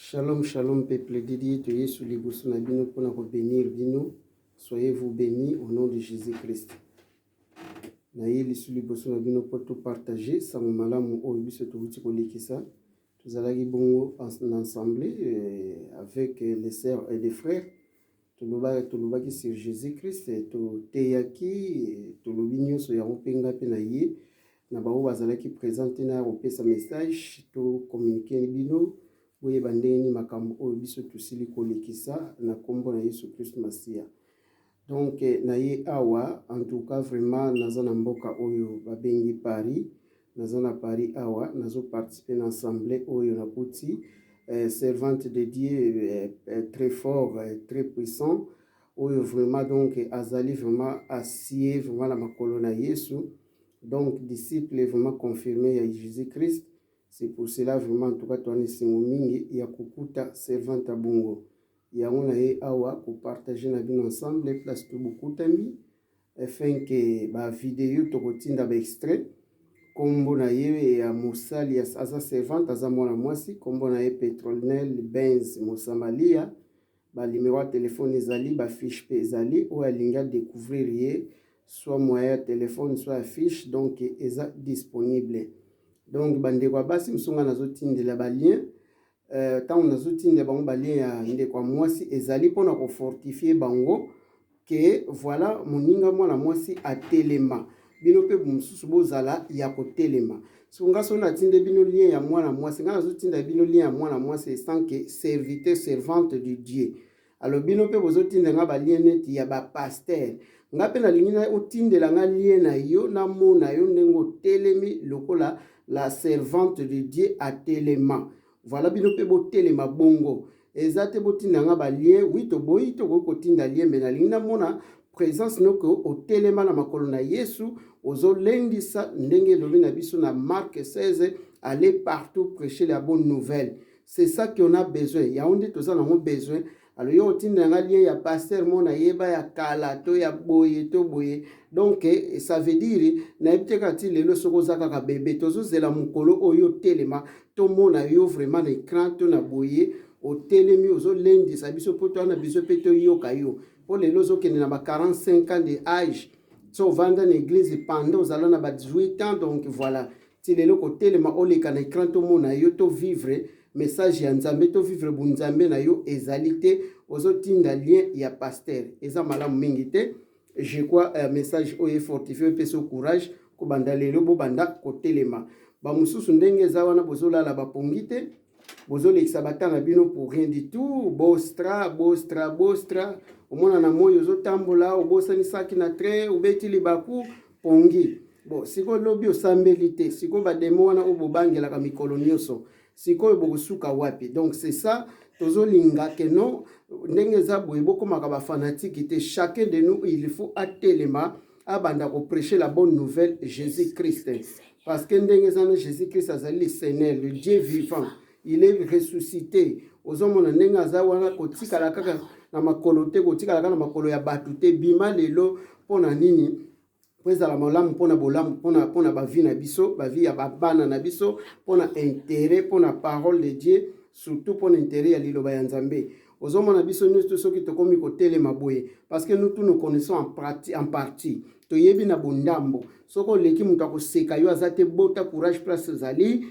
Shalom, shalom, peuple dédié, tu es sous les boussons nabino pour nous bénir, bino. Soyez-vous bénis au nom de Jésus-Christ. Naïli sous les boussons nabino pour tout partager, sans malamu au bus tout outil kolikisa. Nous allons bon ensemble avec les sœurs et les frères. Tout le qui sur Jésus-Christ, tout teyaki, tout le bignon sur yaropenga penaye. Nabao bazalaki présenter na opesa message, tout communiquer bino. Boye bandeni makambo oyo biso tusili kolekisa na kombo na Yesu Christ Masia. Donc na ye awa en tout cas vraiment naza na mboka oyo babengi Paris, naza na Paris awa nazo participer na assemblée oyo na kuti servante de Dieu très fort, très puissant oyo vraiment donc azali vraiment assié vraiment la makolo na Yesu. Donc disciple vraiment confirmé ya Jésus-Christ. C'est pour cela vraiment en tout cas toi nisimo mingi ya kukuta servante à bongo ya on a awa ko partager na bino ensemble place to bokutami afin que ba vidéo to kotinda ba extrait kombo na ye ya musali ya asa servante aza mwana mwasi kombo na ye Petronel Benz Mosamalia ba numéro de téléphone ezali ba fiche pe ezali ou alinga découvrir ye soit moyen téléphone soit affiche donc eza disponible. Donc bandeko basi msonga nazotindela ba lien tant nazotindela bango ba lien ya ndeko mwasi ezali pona ko fortifier bango que voilà moninga mwana mwasi atelema bino pe mususu bozala ya kotelema songa sona tinde bino lien ya mwana mwasi nga nazotinda bino lien ya mwana mwasi sans que serviteur servante de Dieu. Alors bino pe bozotinda nga ba lien neti ya ba pasteur nga pe na lingina otindela nga lien na yo na mona yo ndengo telemi lokola la servante de Dieu à téléma. Voilà bino pe bo téléma bongo. Ezate botinda nga ba lien, oui to boyi to ko tinda lien mena lingina mona présence noko o téléma na makolo na Yesu ozo lendisa ndenge lobi na biso na Marc 16 aller partout prêcher la bonne nouvelle. C'est ça qu'on a besoin. Ya onde to ça na besoin. Alors yo tinda nga lien ya pasteur mona yeba ya kala to ya boye to boye. Donc ça veut dire na ebiteka ti lelo soko zaka ka bébé tozo zela mukolo oyo telema to mona yo vraiment na écran to na boye o telemi ozo lendi sa biso poto na biso peto yo kayo po lelo zo kende na ba 45 ans de âge so vanda na église pendant aux na ba 18 ans. Donc voilà ti lelo ko telema o leka na écran to mona yo to vivre message ya nzambe to vivre bunzambe na yo ezalité ozo tinda lien ya pasteur eza malamu mingi te. Je crois message oye fortifié peso courage ko banda lelo bo banda ko telema ba mususu ndenge za wana bozola la bapongite bozolekisa batanga bino pour rien du tout bostra omona na moyo ozotambola obosani saki na tre ubeti libaku pongi bon siko lobi osambeli te siko bademo wana obobangela ka mikolo nyonso siko bokusuka wapi. Donc c'est ça tozolinga que non ndenge za boye bokomaka ba fanatique te. Chacun de nous il faut atelema abanda ko prêcher la bonne nouvelle Jésus-Christ parce que ndenge za Jésus-Christ azali Seigneur le Dieu vivant, il est ressuscité. Ozomona ndenge za wana kotikala kaka na makolo te kotikala kaka na makolo ya batu te bima lelo pona nini pweza la malamu pona bolamu pona bavi na biso bavi ya babana na biso pona intérêt pona parole de Dieu surtout pona intérêt ya liloba ya Nzambe. Ozomona biso nyonso soki tokomi kotelema boye parce que nous tous nous connaissons en partie to yebi na bondambo soko leki mutu akoseka yo azate bota courage place zali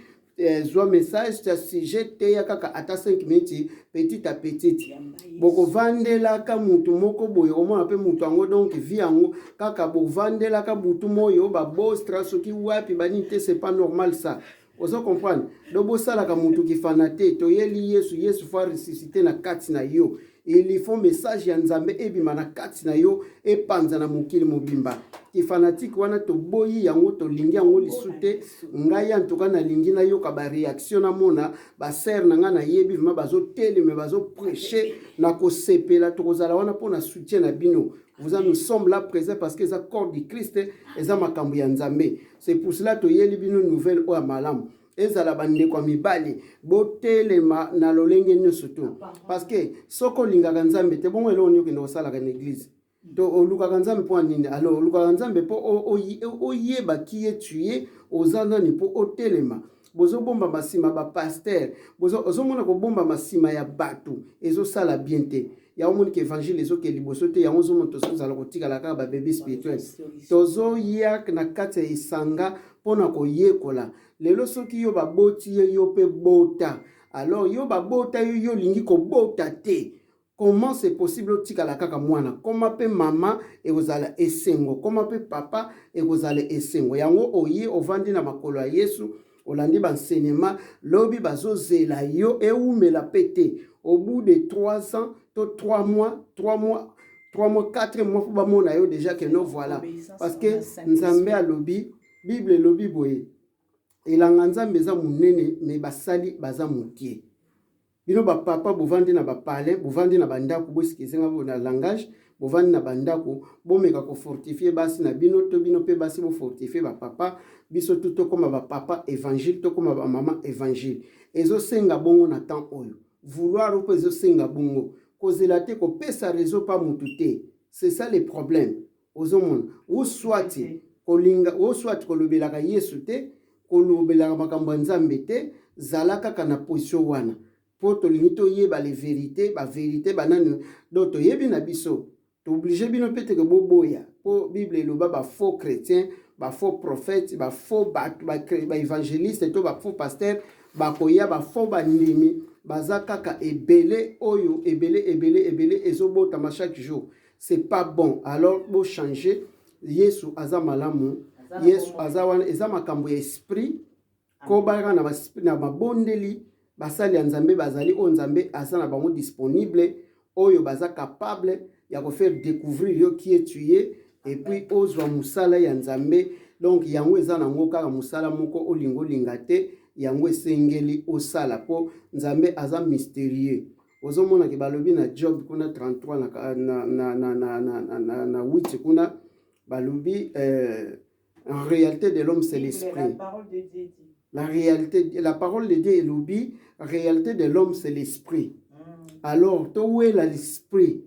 zwa message ta sujet te ya kaka ata 5 minutes petit à petit boko vandela ka mutu moko boye omona pe mutu ango donc vie ango kaka bo vandela ka butu moyo ba bostra soki wapi bani te c'est pas normal ça. Ozo comprendre dobo sala ka mutu ki fanate to yeli Yesu fa ressusciter na kati na yo il faut message ya Nzambe ebima na kati na yo e panza na mokili mobimba ki fanatique wana to boyi yango to lingi yango lisute ngai en tout cas na lingi na yo ka ba réaction na mona ba ser na nga na yebi ma bazo teleme bazo prêcher na ko sepela to kozala wana pona soutien na bino. Nous sommes là présents parce que ça corps du Christ et ça makambu ya Nzambe. C'est pour cela to yeli bino nouvelle o malam ezala bande kwa mibali botelema na lolenge nyonso to parce que soko lingaka Nzambe te bongo elo onyo kende osala ka église to oluka Nzambe po nini. Alors oluka Nzambe po oyeba qui est tué ozana ni po otelema bozo bomba masima ba pasteur bozo mona ko bomba masima ya bato ezo sala bien te ya omoni ke évangile ezo ke liboso te ya ozo moto so zala kotika la ka ba bébé spirituel tozo yak na kati isanga pona ko yekola lelo soki yo baboti yo pe bota alors yo babota yo lingi ko bota te. Comment c'est possible otika la kaka mwana? Comment pe mama ekozala esengo? Comment pe papa ekozala esengo? Yango oye ovandi na makolo ya Yesu, olandi ba enseignement, lobi bazozela yo eumela pete. Au bout de 3 ans, 3 mois, 4 mois pour bamona yo déjà que non voilà. Parce que Nzambe a lobi, Bible lobi boye. Elanga Nzambe za munene me basali baza mukie. Bino ba papa bovandi na ba palais, bovandi na bandako boskizenga bo na langage, bovandi na bandako bomeka ko fortifier basi na bino to bino pe basi bo fortifier ba papa, biso tout comme ba papa évangile to comme ba maman évangile. Ezo senga bongo na temps oyo. Vouloir ou ezo senga bongo, kozela te ko pesa réseau pas mututé. C'est ça le problème. Ozomona, ou soit kolinga, ou soit kolobelaka Yesu te, kolobelaka makambo Nzambe te, zalaka kana position wana. Pour tolingi toyeba les vérités, ba vérité banane do toyebi na biso. To obligé bino pete ke boboya. Po Bible loba ba faux chrétien, ba faux prophète, ba faux ba évangéliste to ba faux pasteur, ba koya ba faux bandimi, baza kaka ebele oyo ebele ezobotama chaque jour. C'est pas bon. Alors bo changer Yesu aza malamu, Yesu aza wana eza makambo ya esprit ko ba na mabondeli basali ya Nzambe bazali o Nzambe asana bango disponible oyo baza capable ya ko faire découvrir yo qui est tué et puis ozwa musala ya Nzambe. Donc yango eza nango kaka musala moko olingo lingate yango esengeli osala po Nzambe aza mystérieux. Ozomona ke balobi na Job kuna 33 na 8 kuna balobi en réalité de l'homme c'est l'esprit. La réalité, la parole de Dieu est l'oubli, la réalité de l'homme c'est l'esprit. Alors, où est l'esprit?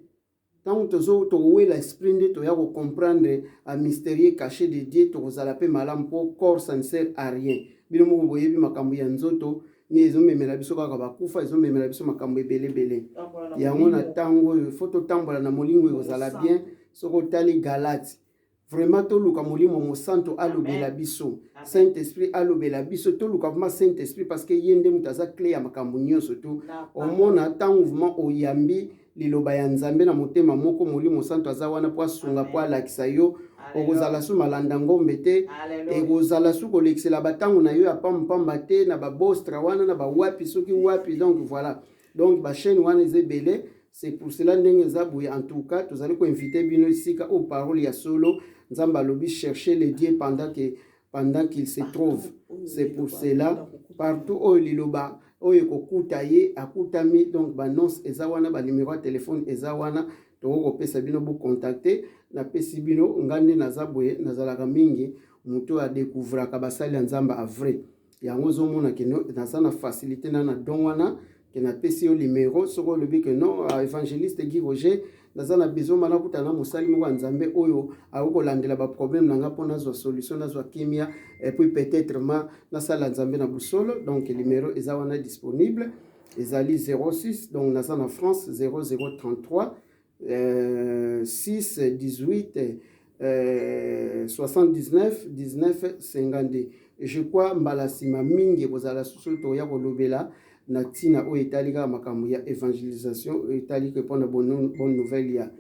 Tant que tu es l'esprit, tu vas comprendre un mystérieux caché de Dieu, tu vas l'appeler malam pour corps, ça ne sert à rien. Bien mo boye bi makambo ya nzoto ni ezomemela biso kaka bakufa ezomemela biso makambo ebele yango na tango photo tambola na molingo ezala bien soko tali Galate. Vraiment toluka molimo mo santo alobela biso Saint-Esprit alobela biso toluka vraiment Saint-Esprit parce que yende mutaza clé ya makambo nyonso to omona tant mouvement oyambi liloba ya Nzambe na motema moko molimo santo aza wana po asunga po alakisa yo okozala su malanda ngombe te ekozala su kolekisela batango na yo ya pamba te na babostra wana na bawapi soki wapi. Donc voilà, donc ba chaîne wana ezebele. C'est pour cela ndenge zabouye. En tout cas tozali ko inviter bino isika au parole ya solo Nzamba lobi chercher les dieux pendant qu'il se trouve. C'est pour cela partout au liloba oyo kokuta ye akutami. Donc banonce ezawana ba numéro de téléphone ezawana to ko pesa bino bo contacter na pesi bino ngande na zabouye nazalaka mingi muto a découvrir ka basali Nzamba a vrai yango zomona ke no na facilité na donwana que na pesi yo numéro soko lobi que non évangéliste Guy Roger nazana besoin mana kutana musali mo Nzambe oyo akolandela ba problème nanga pona zo solution na zo kimia et puis peut-être na sala Nzambe na busolo. Donc numéro ezawana disponible ezali 06 donc nazana France 0033 6 18 79 19 52. Je crois mbalasima mingi kozala susu to ya kolobela na tina o etalika makambo ya évangélisation etalika pour la bonne nouvelle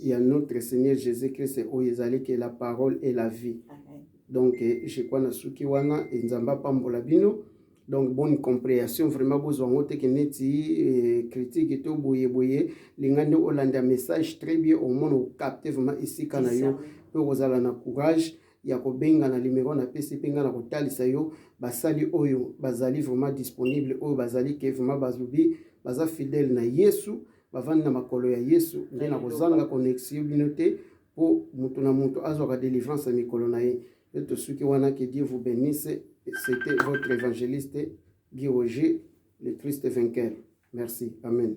ya notre Seigneur Jésus-Christ o ezali que la parole est la vie. Donc je crois na suki wana Nzamba pambola bino. Donc bonne compréhension vraiment besoin ngote que neti critique to boye lingande olanda message très bien au monde capter vraiment ici kana yo pour ozala na courage ya kobenga na numéro na pesi penga na kotalisa yo basali oyo bazali vraiment disponible oyo bazali ke vraiment bazubi baza fidèle na Yesu bavandi na makolo ya Yesu nde na kozanga connexion bino te po mutu na mutu azwaka délivrance na mikolo na ye. Et suki wana que Dieu vous bénisse. C'était votre évangéliste Guy Roger, le Christ vainqueur. Merci. Amen.